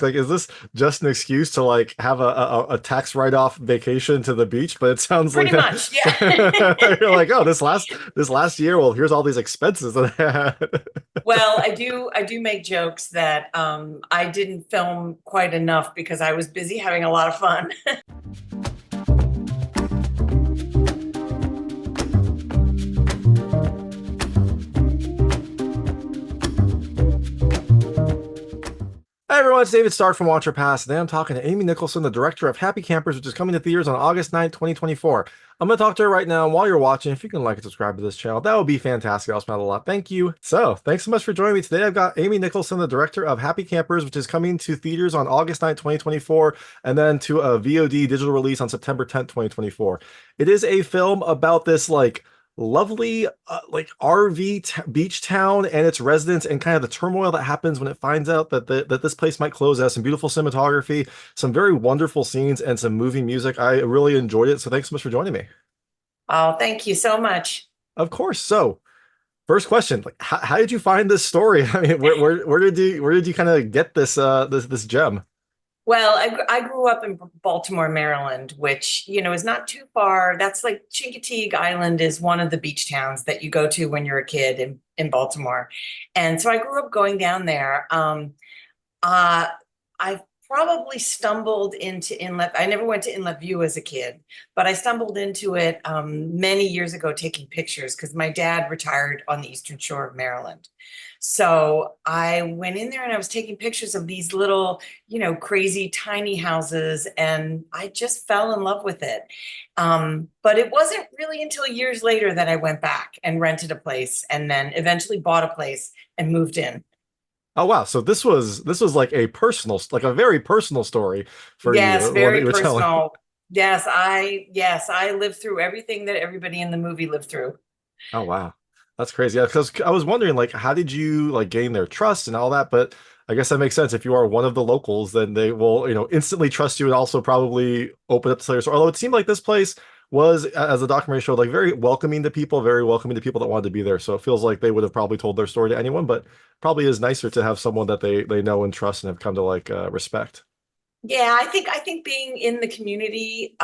like, is this just an excuse to like have a tax write-off vacation to the beach? But it sounds like Pretty much, yeah. you're like, oh, this last year, well, here's all these expenses that I had. Well, I do make jokes that I didn't film quite enough because I was busy having a lot of fun. Hi everyone, it's David Stark from Watch Your Pass. Today I'm talking to Amy Nicholson, the director of Happy Campers, which is coming to theaters on August 9th, 2024. I'm going to talk to her right now. And while you're watching, if you can like and subscribe to this channel, that would be fantastic. I'll smile a lot. Thank you. So, thanks so much for joining me today. I've got Amy Nicholson, the director of Happy Campers, which is coming to theaters on August 9th, 2024, and then to a VOD digital release on September 10th, 2024. It is a film about this, like, lovely like RV beach town and its residents, and kind of the turmoil that happens when it finds out that that this place might close. It has some beautiful cinematography, some very wonderful scenes, and some moving music. I really enjoyed it. So thanks so much for joining me. Oh, thank you so much. Of course. So first question, like how did you find this story? I mean, where did you kind of get this gem? Well, I grew up in Baltimore, Maryland, which, is not too far. That's like Chincoteague Island is one of the beach towns that you go to when you're a kid in Baltimore. And so I grew up going down there. Uh, I probably stumbled into Inlet. I never went to Inlet View as a kid, but I stumbled into it many years ago taking pictures because my dad retired on the Eastern Shore of Maryland. So I went in there and I was taking pictures of these little, crazy tiny houses, and I just fell in love with it. But it wasn't really until years later that I went back and rented a place and then eventually bought a place and moved in. Oh wow, so this was like like a very personal story for you, Yes, the one that very you were telling. personal. Yes, I lived through everything that everybody in the movie lived through. Oh wow. That's crazy. Yeah, because I was wondering like how did you like gain their trust and all that, but I guess that makes sense. If you are one of the locals, then they will, instantly trust you and also probably open up to their store. Although it seemed like this place was, as the documentary showed, like very welcoming to people, very welcoming to people that wanted to be there. So it feels like they would have probably told their story to anyone, but probably is nicer to have someone that they know and trust and have come to like respect. Yeah, I think being in the community,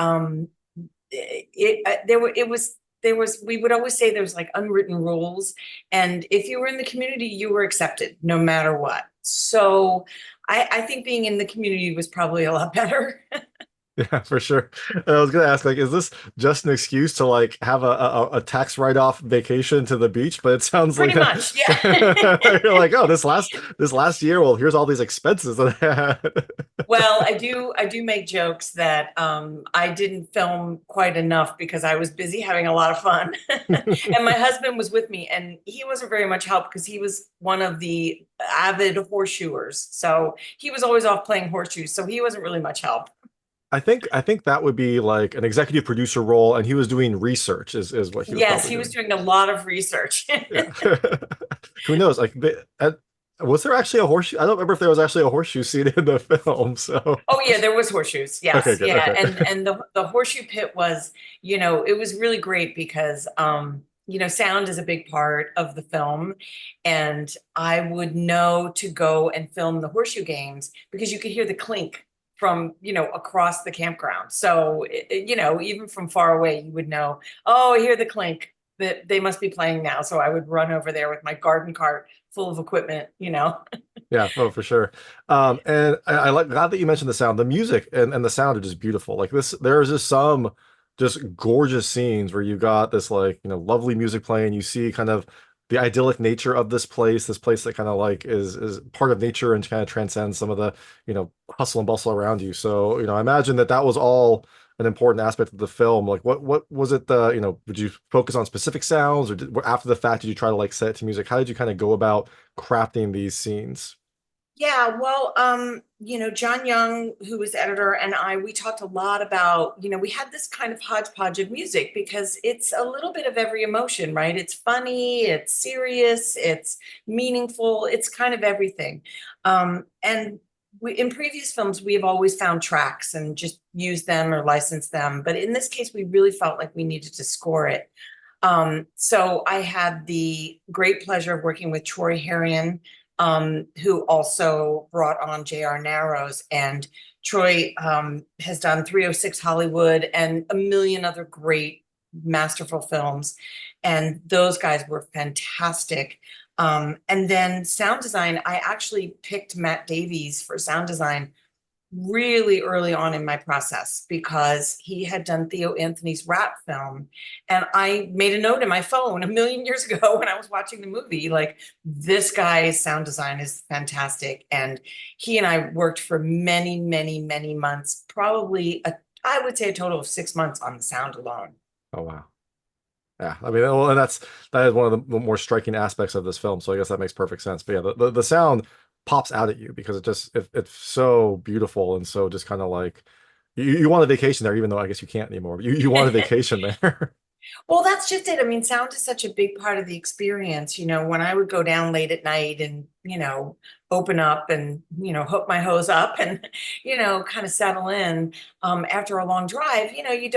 there was we would always say there was like unwritten rules, and if you were in the community, you were accepted no matter what. So I think being in the community was probably a lot better. Yeah, for sure. And I was gonna ask, like, is this just an excuse to like have a tax write-off vacation to the beach? But it sounds like Pretty much, yeah. you're like, oh, this last year, well, here's all these expenses that I had. Well, I do make jokes that I didn't film quite enough because I was busy having a lot of fun. And my husband was with me, and he wasn't very much help because he was one of the avid horseshoers. So he was always off playing horseshoes, so he wasn't really much help. I think that would be like an executive producer role, and he was doing research is what he was Yes, probably he was doing. doing a lot of research. Yeah. Who knows? Like, was there actually a horseshoe? I don't remember if there was actually a horseshoe scene in the film. So, Oh yeah, there was horseshoes. okay, Yes, good. yeah, Okay. and the horseshoe pit was, it was really great because sound is a big part of the film, and I would know to go and film the horseshoe games because you could hear the clink from, across the campground. So, even from far away, you would know, oh, I hear the clink that they must be playing now. So I would run over there with my garden cart full of equipment. Yeah, oh, for sure. And I like glad that you mentioned the sound. The music and the sound are just beautiful. Like this, there is just some just gorgeous scenes where you got this like, lovely music playing. You see kind of the idyllic nature of this place that kind of like is part of nature and kind of transcends some of the, hustle and bustle around you. So, I imagine that that was all an important aspect of the film. Like what was it would you focus on specific sounds, or after the fact did you try to like set it to music? How did you kind of go about crafting these scenes? Yeah, well, John Young, who was editor, and we talked a lot about, we had this kind of hodgepodge of music because it's a little bit of every emotion, right? It's funny, it's serious, it's meaningful, it's kind of everything. And in previous films, we have always found tracks and just used them or licensed them. But in this case, we really felt like we needed to score it. So I had the great pleasure of working with Troy Harrion, who also brought on J.R. Narrows, and Troy has done 306 Hollywood and a million other great masterful films, and those guys were fantastic. And then sound design, I actually picked Matt Davies for sound design really early on in my process because he had done Theo Anthony's rap film. And I made a note in my phone a million years ago when I was watching the movie, like, this guy's sound design is fantastic. And he and I worked for many, many, many months, probably I would say a total of 6 months on the sound alone. Oh wow. Yeah, I mean, well, and that is one of the more striking aspects of this film. So I guess that makes perfect sense. But yeah, the sound pops out at you because it's so beautiful and so just kind of like you want a vacation there, even though I guess you can't anymore. But you want a vacation there. Well, that's just it. I mean, sound is such a big part of the experience. When I would go down late at night and, open up and, hook my hose up and, kind of settle in after a long drive, you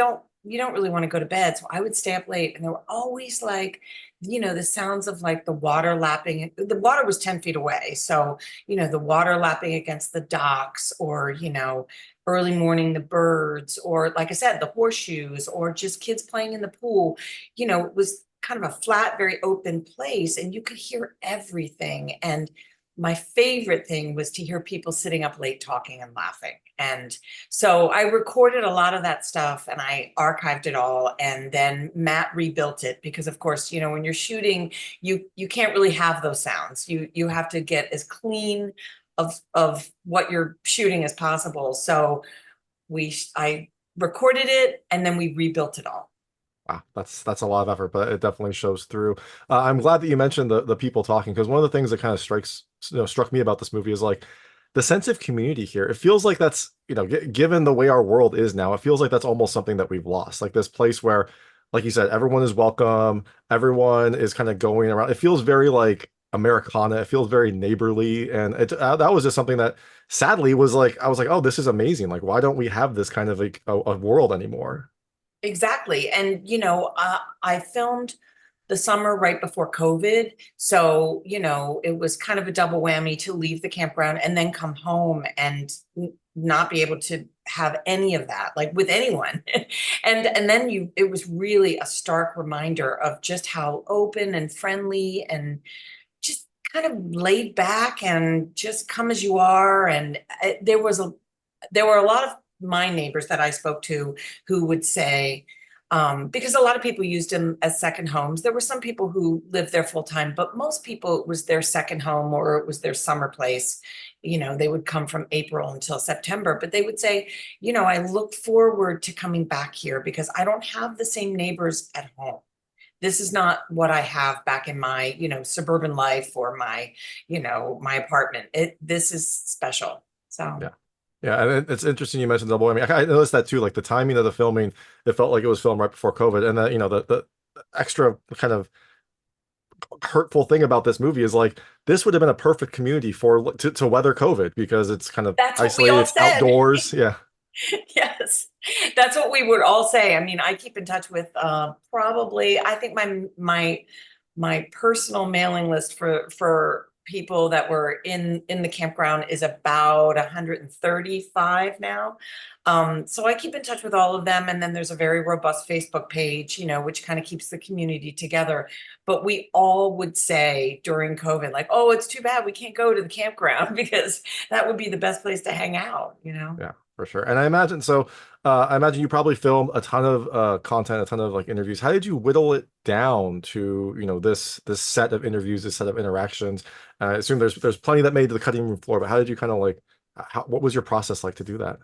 don't really want to go to bed. So I would stay up late, and there were always like, the sounds of like the water lapping. The water was 10 feet away. So, the water lapping against the docks, or, early morning, the birds, or like I said, the horseshoes, or just kids playing in the pool. It was kind of a flat, very open place, and you could hear everything. And my favorite thing was to hear people sitting up late talking and laughing. And so I recorded a lot of that stuff and I archived it all. And then Matt rebuilt it because, of course, when you're shooting, you can't really have those sounds. You have to get as clean of what you're shooting as possible. So I recorded it and then we rebuilt it all. Wow, that's a lot of effort, but it definitely shows through. I'm glad that you mentioned the people talking because one of the things that kind of struck me about this movie is like the sense of community here. It feels like that's given the way our world is now, it feels like that's almost something that we've lost. Like this place where, like you said, everyone is welcome, everyone is kind of going around. It feels very like Americana. It feels very neighborly, and that was just something that sadly was like I was like, oh, this is amazing. Like, why don't we have this kind of like a world anymore? Exactly. And, I filmed the summer right before COVID. So, it was kind of a double whammy to leave the campground and then come home and not be able to have any of that, like with anyone. And then it was really a stark reminder of just how open and friendly and just kind of laid back and just come as you are. And there were a lot of my neighbors that I spoke to who would say, because a lot of people used them as second homes. There were some people who lived there full time, but most people it was their second home or it was their summer place. They would come from April until September, but they would say, I look forward to coming back here because I don't have the same neighbors at home. This is not what I have back in my, suburban life or my, my apartment. This is special. So. Yeah. Yeah, and it's interesting you mentioned double whammy. I noticed that too, like the timing of the filming, it felt like it was filmed right before COVID. And that, the extra kind of hurtful thing about this movie is like this would have been a perfect community to weather COVID because it's kind of That's what we isolated, all it's said. outdoors. Yeah. Yes, that's what we would all say. I mean, I keep in touch with probably, I think my personal mailing list for people that were in the campground is about 135 now. So I keep in touch with all of them, and then there's a very robust Facebook page, which kind of keeps the community together. But we all would say during COVID, like, oh, it's too bad we can't go to the campground because that would be the best place to hang out. Yeah, for sure. And I imagine so. I imagine you probably filmed a ton of content, a ton of like interviews. How did you whittle it down to this set of interviews, this set of interactions? I assume there's plenty that made the cutting room floor, but how did you kind of like what was your process like to do that?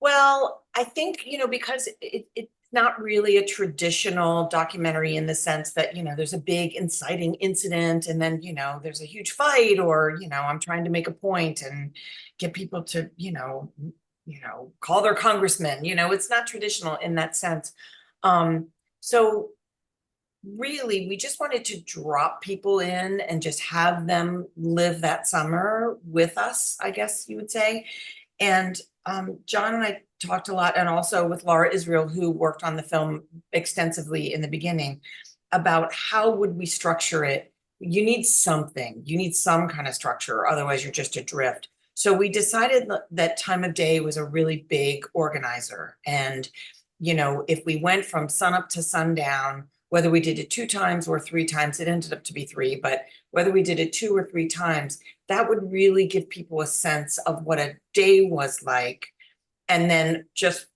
Well, I think, because it's not really a traditional documentary in the sense that, there's a big inciting incident and then, there's a huge fight or, I'm trying to make a point and get people to, call their congressman, it's not traditional in that sense. So really, we just wanted to drop people in and just have them live that summer with us, I guess you would say. And John and I talked a lot, and also with Laura Israel, who worked on the film extensively in the beginning, about how would we structure it you need something, you need some kind of structure, otherwise you're just adrift. So we decided that time of day was a really big organizer. And, if we went from sunup to sundown, whether we did it 2 times or 3 times, it ended up to be three, but whether we did it 2 or 3 times, that would really give people a sense of what a day was like. And then just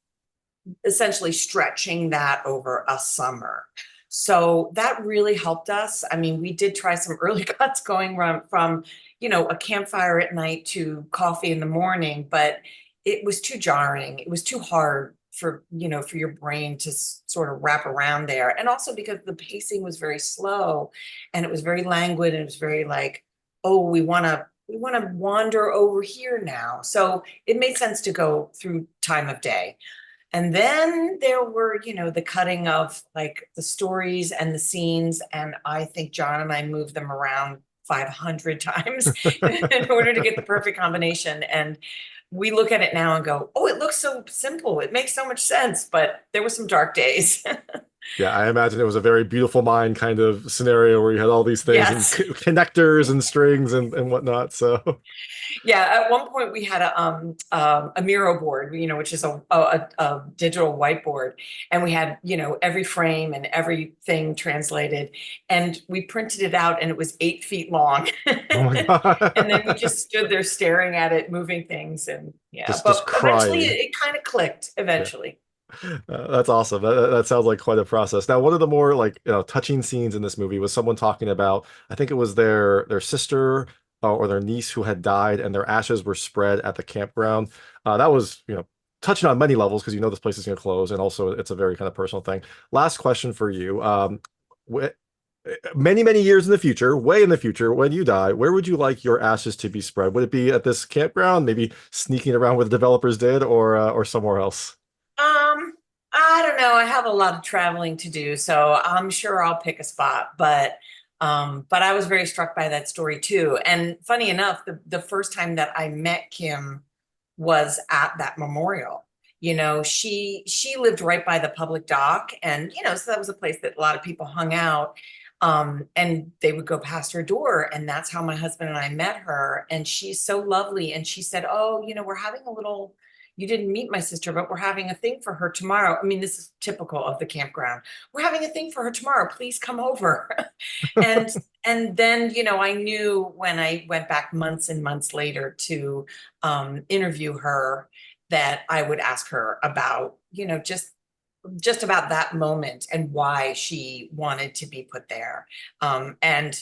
essentially stretching that over a summer. So that really helped us. I mean, we did try some early cuts going from, a campfire at night to coffee in the morning, but it was too jarring. It was too hard for your brain to sort of wrap around there. And also because the pacing was very slow and it was very languid and it was very like, oh, we want to wander over here now. So it made sense to go through time of day. And then there were, the cutting of like the stories and the scenes. And I think John and I moved them around 500 times in order to get the perfect combination. And we look at it now and go, oh, it looks so simple. It makes so much sense. But there were some dark days. Yeah, I imagine it was a very beautiful mind kind of scenario where you had all these things and Yes. connectors and strings and whatnot. So Yeah, at one point we had a Miro board, which is a digital whiteboard, and we had every frame and everything translated, and we printed it out, and it was 8 feet long, oh my and then we God. just stood there staring at it, moving things, and yeah, Just but eventually crying. it kind of clicked. Yeah. Eventually, That's awesome. That sounds like quite a process. Now, one of the more like touching scenes in this movie was someone talking about, I think it was their sister or their niece who had died, and their ashes were spread at the campground. That was touching on many levels because this place is going to close, and also it's a very kind of personal thing. Last question for you. Wh many years in the future, way in the future, when you die, where would you like your ashes to be spread? Would it be at this campground, maybe sneaking around where the developers did, or somewhere else? I don't know. I have a lot of traveling to do, so I'm sure I'll pick a spot. But I was very struck by that story too. And funny enough, the first time that I met Kim was at that memorial. She lived right by the public dock, and so that was a place that a lot of people hung out. And they would go past her door, and that's how my husband and I met her. And she's so lovely. And she said, "Oh, we're having a little." You didn't meet my sister, but we're having a thing for her tomorrow. I mean, this is typical of the campground. We're having a thing for her tomorrow. Please come over. and and then, I knew when I went back months and months later to interview her that I would ask her about, just about that moment and why she wanted to be put there. And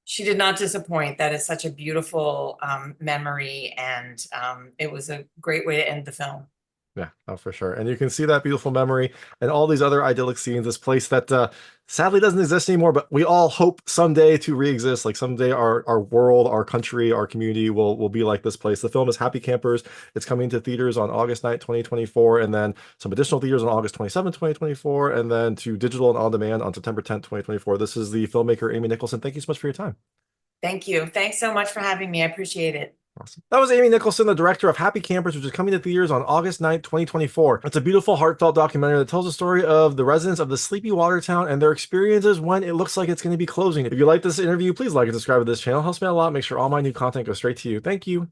she did not disappoint. That is such a beautiful memory, and it was a great way to end the film. Yeah, oh, for sure. And you can see that beautiful memory and all these other idyllic scenes, this place that sadly doesn't exist anymore, but we all hope someday to re-exist. Like someday our world, our country, our community will be like this place. The film is Happy Campers. It's coming to theaters on August 9th, 2024, and then some additional theaters on August 27th, 2024, and then to digital and on demand on September 10th, 2024. This is the filmmaker Amy Nicholson. Thank you so much for your time. Thank you. Thanks so much for having me. I appreciate it. Awesome. That was Amy Nicholson, the director of Happy Campers, which is coming to theaters on August 9th, 2024. It's a beautiful, heartfelt documentary that tells the story of the residents of the sleepy water town and their experiences when it looks like it's going to be closing. If you like this interview, please like and subscribe to this channel. It helps me out a lot. Make sure all my new content goes straight to you. Thank you.